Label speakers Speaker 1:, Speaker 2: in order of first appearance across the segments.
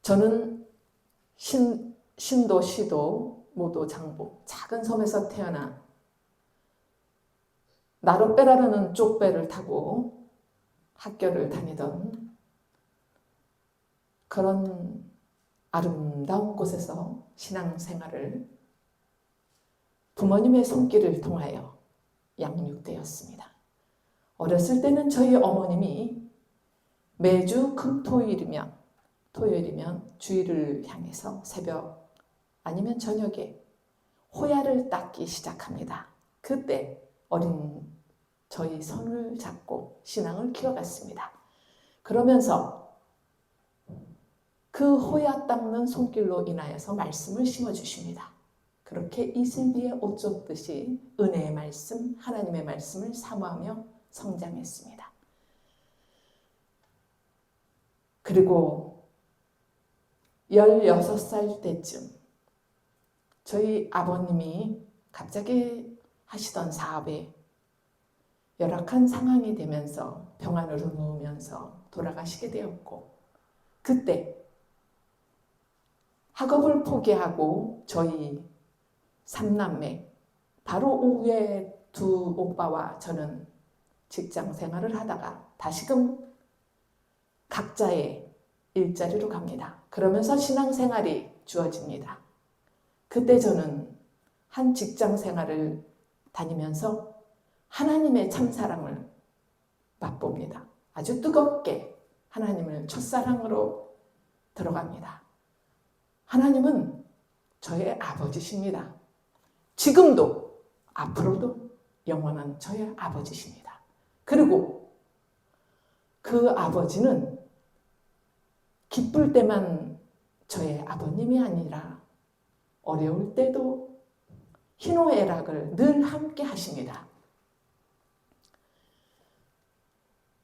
Speaker 1: 저는 신도, 시도, 모도, 장보, 작은 섬에서 태어나 나룻배라는 쪽배를 타고 학교를 다니던 그런 아름다운 곳에서 신앙생활을 부모님의 손길을 통하여 양육되었습니다. 어렸을 때는 저희 어머님이 매주 금토일이면 주일을 향해서 새벽 아니면 저녁에 호야를 닦기 시작합니다. 그때 어린 저희 손을 잡고 신앙을 키워갔습니다. 그러면서 그 호야 닦는 손길로 인하여서 말씀을 심어주십니다. 그렇게 이슬비에 옷 젖듯이 은혜의 말씀, 하나님의 말씀을 사모하며 성장했습니다. 그리고 16살 때쯤 저희 아버님이 갑자기 하시던 사업에 열악한 상황이 되면서 병원으로 누우면서 돌아가시게 되었고, 그때 학업을 포기하고 저희 3남매, 바로 위에 두 오빠와 저는 직장 생활을 하다가 다시금 각자의 일자리로 갑니다. 그러면서 신앙생활이 주어집니다. 그때 저는 한 직장 생활을 다니면서 하나님의 참사랑을 맛봅니다. 아주 뜨겁게 하나님을 첫사랑으로 들어갑니다. 하나님은 저의 아버지십니다. 지금도 앞으로도 영원한 저의 아버지십니다. 그리고 그 아버지는 기쁠 때만 저의 아버님이 아니라 어려울 때도 희노애락을 늘 함께 하십니다.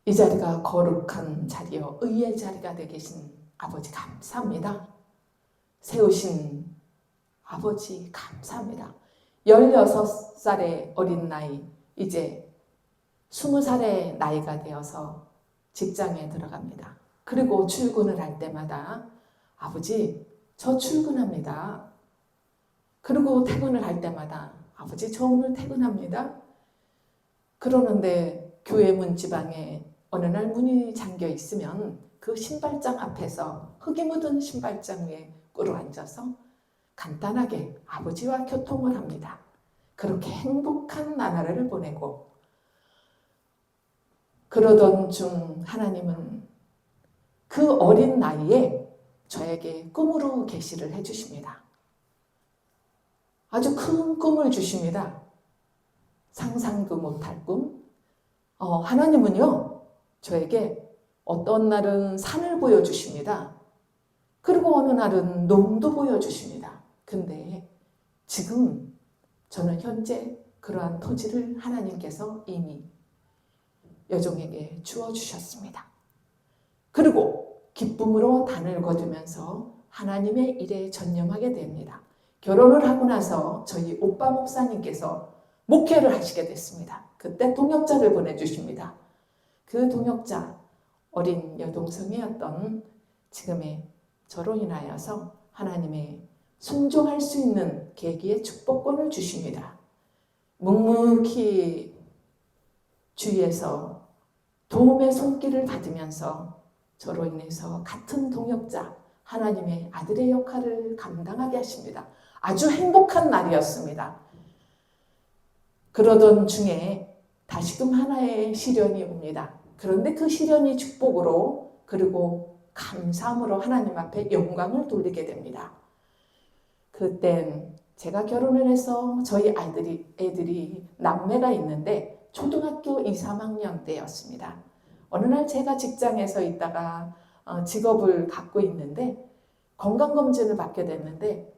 Speaker 1: 이 자리가 거룩한 자리요 의의 자리가 되게 계신 아버지 감사합니다. 세우신 아버지 감사합니다. 16살의 어린 나이, 이제 20살의 나이가 되어서 직장에 들어갑니다. 그리고 출근을 할 때마다 아버지 저 출근합니다. 그리고 퇴근을 할 때마다 아버지 저 오늘 퇴근합니다. 그러는데 교회 문지방에 어느 날 문이 잠겨 있으면 그 신발장 앞에서 흙이 묻은 신발장 위에 꿇어 앉아서 간단하게 아버지와 교통을 합니다. 그렇게 행복한 나날을 보내고, 그러던 중 하나님은 그 어린 나이에 저에게 꿈으로 계시를 해주십니다. 아주 큰 꿈을 주십니다. 상상도 못할 꿈. 하나님은요, 저에게 어떤 날은 산을 보여주십니다. 그리고 어느 날은 농도 보여주십니다. 근데 지금 저는 현재 그러한 토지를 하나님께서 이미 여종에게 주어주셨습니다. 그리고 기쁨으로 단을 거두면서 하나님의 일에 전념하게 됩니다. 결혼을 하고 나서 저희 오빠 목사님께서 목회를 하시게 됐습니다. 그때 동역자를 보내주십니다. 그 동역자, 어린 여동생이었던 지금의 저로 인하여서 하나님의 순종할 수 있는 계기의 축복권을 주십니다. 묵묵히 주위에서 도움의 손길을 받으면서 저로 인해서 같은 동역자, 하나님의 아들의 역할을 감당하게 하십니다. 아주 행복한 날이었습니다. 그러던 중에 다시금 하나의 시련이 옵니다. 그런데 그 시련이 축복으로, 그리고 감사함으로 하나님 앞에 영광을 돌리게 됩니다. 그땐 제가 결혼을 해서 저희 애들이 남매가 있는데 초등학교 2, 3학년 때였습니다. 어느 날 제가 직장에서 있다가 직업을 갖고 있는데 건강검진을 받게 됐는데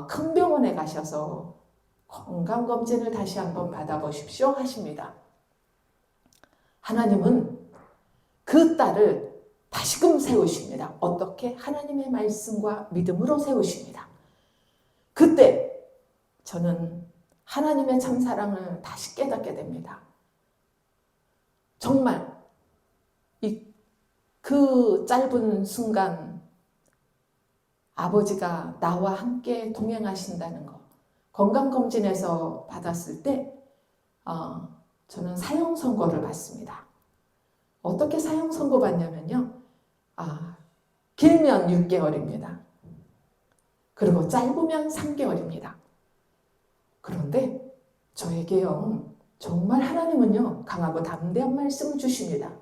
Speaker 1: 큰 병원에 가셔서 건강검진을 다시 한번 받아보십시오 하십니다. 하나님은 그 딸을 다시금 세우십니다. 어떻게? 하나님의 말씀과 믿음으로 세우십니다. 그때 저는 하나님의 참사랑을 다시 깨닫게 됩니다. 정말 그 짧은 순간 아버지가 나와 함께 동행하신다는 거. 건강검진에서 받았을 때 저는 사형 선고를 받습니다. 어떻게 사형 선고 받냐면요. 길면 6개월입니다. 그리고 짧으면 3개월입니다. 그런데 저에게요, 정말 하나님은요, 강하고 담대한 말씀을 주십니다.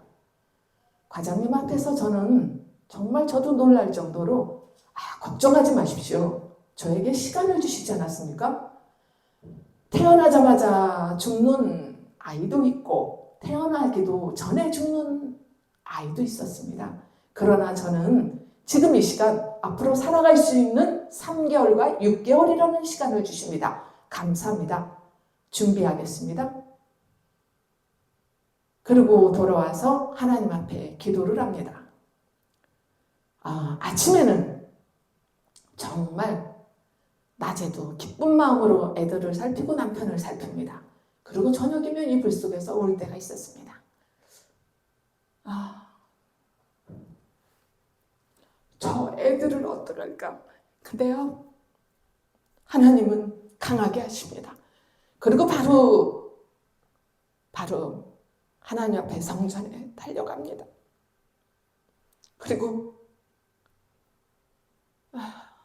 Speaker 1: 과장님 앞에서 저는 정말 저도 놀랄 정도로 걱정하지 마십시오. 저에게 시간을 주시지 않았습니까? 태어나자마자 죽는 아이도 있고 태어나기도 전에 죽는 아이도 있었습니다. 그러나 저는 지금 이 시간 앞으로 살아갈 수 있는 3개월과 6개월이라는 시간을 주십니다. 감사합니다. 준비하겠습니다. 그리고 돌아와서 하나님 앞에 기도를 합니다. 아침에는 정말 낮에도 기쁜 마음으로 애들을 살피고 남편을 살핍니다. 그리고 저녁이면 이불 속에서 울 때가 있었습니다. 저 애들을 어떡할까? 근데요, 하나님은 강하게 하십니다. 그리고 바로 하나님 앞에 성전에 달려갑니다. 그리고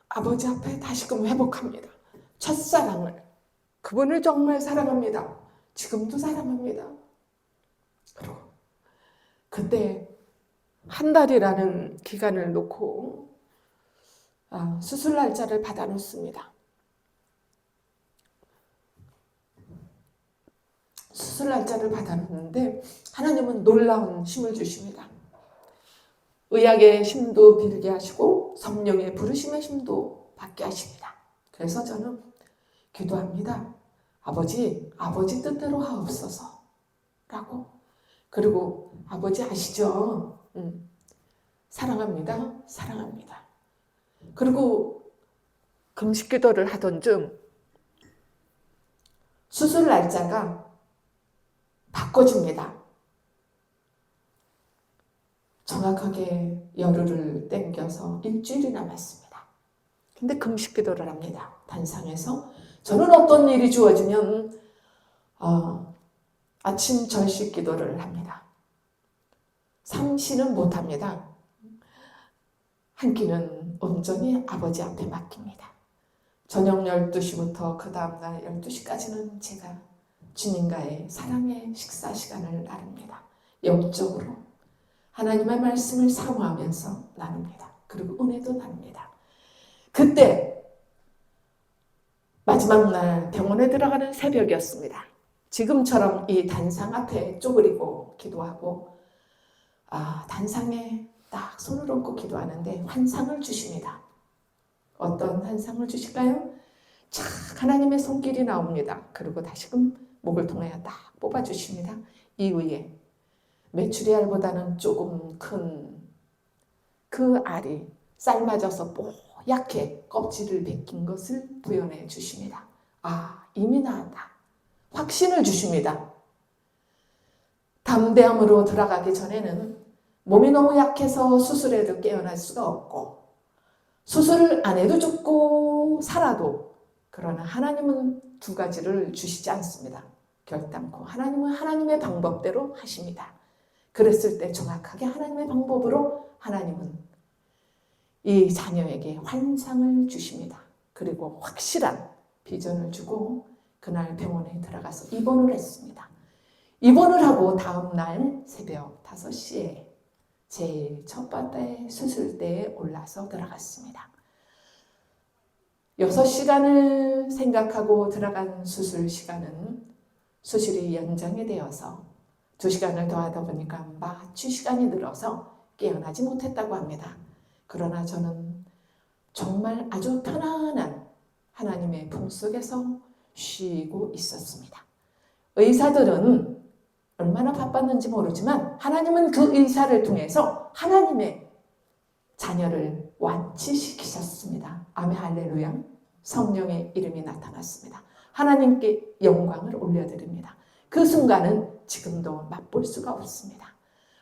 Speaker 1: 아버지 앞에 다시금 회복합니다. 첫사랑을. 그분을 정말 사랑합니다. 지금도 사랑합니다. 그리고 그때 한 달이라는 기간을 놓고 수술 날짜를 받아놓습니다. 수술 날짜를 받아놓는데 하나님은 놀라운 힘을 주십니다. 의학의 힘도 빌게 하시고 성령의 부르심의 힘도 받게 하십니다. 그래서 저는 기도합니다. 아버지 뜻대로 하옵소서 라고. 그리고 아버지 아시죠? 사랑합니다. 그리고 금식 기도를 하던 중 수술 날짜가 바꿔집니다. 정확하게 열흘을 땡겨서 일주일이 남았습니다. 근데 금식 기도를 합니다. 단상에서. 저는 어떤 일이 주어지면 아침 절식 기도를 합니다. 상시는 못합니다. 한 끼는 온전히 아버지 앞에 맡깁니다. 저녁 12시부터 그 다음날 12시까지는 제가 주님과의 사랑의 식사 시간을 나눕니다. 영적으로 하나님의 말씀을 사모하면서 나눕니다. 그리고 은혜도 나눕니다. 그때 마지막 날 병원에 들어가는 새벽이었습니다. 지금처럼 이 단상 앞에 쪼그리고 기도하고 단상에 딱 손을 얹고 기도하는데 환상을 주십니다. 어떤 환상을 주실까요? 착 하나님의 손길이 나옵니다. 그리고 다시금 목을 통하여 딱 뽑아주십니다. 이 위에 메추리알보다는 조금 큰 그 알이 삶아져서 뽀얗게 껍질을 벗긴 것을 부여내 주십니다. 이미 나았다. 확신을 주십니다. 담대함으로 들어가기 전에는 몸이 너무 약해서 수술해도 깨어날 수가 없고 수술을 안 해도 죽고 살아도, 그러나 하나님은 두 가지를 주시지 않습니다. 결단코 하나님은 하나님의 방법대로 하십니다. 그랬을 때 정확하게 하나님의 방법으로 하나님은 이 자녀에게 환상을 주십니다. 그리고 확실한 비전을 주고 그날 병원에 들어가서 입원을 했습니다. 입원을 하고 다음날 새벽 5시에 제일 첫 번째 수술대에 올라서 들어갔습니다. 6시간을 생각하고 들어간 수술 시간은 수술이 연장이 되어서 2시간을 더 하다 보니까 마취 시간이 늘어서 깨어나지 못했다고 합니다. 그러나 저는 정말 아주 편안한 하나님의 품속에서 쉬고 있었습니다. 의사들은 얼마나 바빴는지 모르지만 하나님은 그 의사를 통해서 하나님의 자녀를 완치시키셨습니다. 아멘 할렐루야. 성령의 이름이 나타났습니다. 하나님께 영광을 올려드립니다. 그 순간은 지금도 맛볼 수가 없습니다.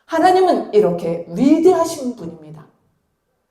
Speaker 1: 하나님은 이렇게 위대하신 분입니다.